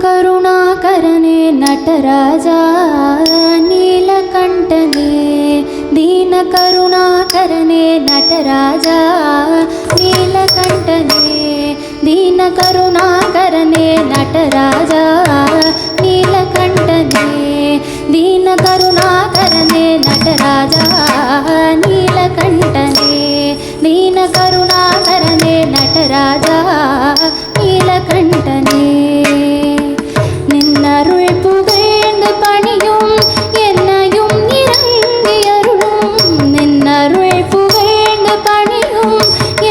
ಕರುಣಾಕರನೇ ನಟರಾಜ ನೀಲಕಂಠನೇ ದೀನ ಕರುಣಾಕರನೇ ನಟರಾಜ ನೀಲಕಂಠನೇ ದೀನ ಕರುಣಾಕರನೇ ನಟರಾಜ ನೀಲಕಂಠನೇ ದೀನ ಕರುಣಾಕರನೇ ನಟರಾಜ ನೀಲಕಂಠನೇ ದೀನ ಕರುಣಾಕರನೇ ನಟರಾಜ நீலகண்டனே நின்னருள் புகழ்ந்து பணியும் என்னையும் இறங்கி அருளும் நின்னருள் புகழ்ந்து பணியும்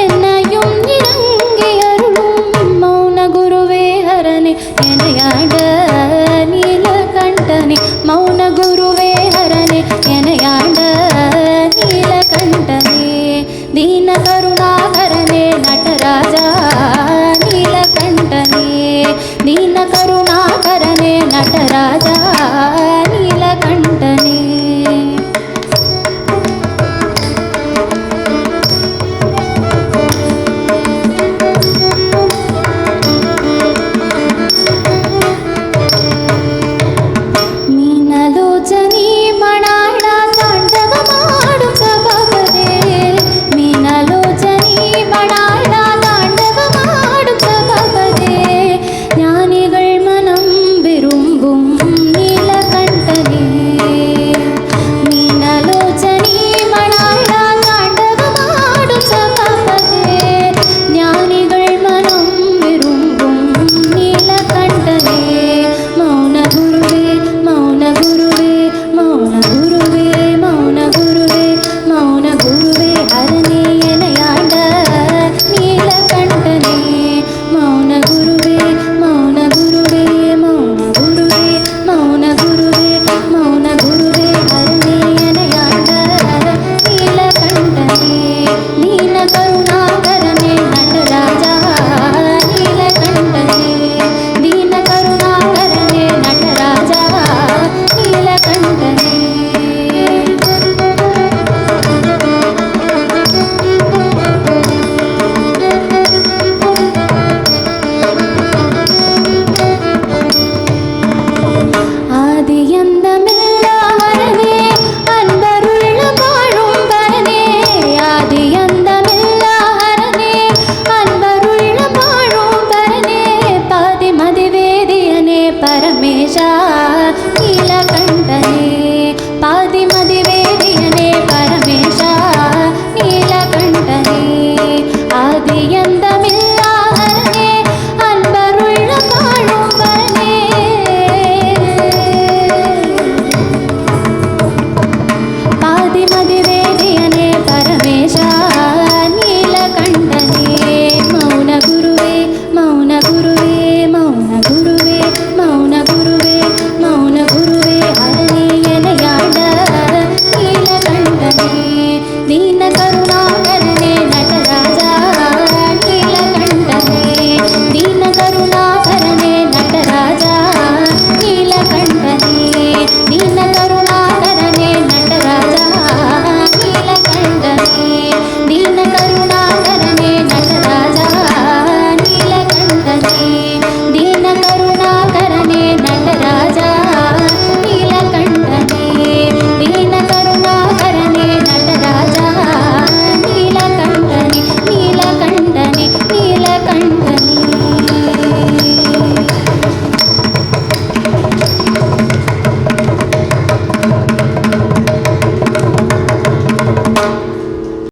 என்னையும் இறங்கி அருளும் மௌன குருவே ஹரனே எனையாண்ட நீலகண்டனே மௌன குருவே ஹரனே எனையாண்ட நீலகண்டனே தீன கருணாகரனே நடராஜா ನೀಲ ಕರುಣಾಕರನೇ ನಟರಾಜ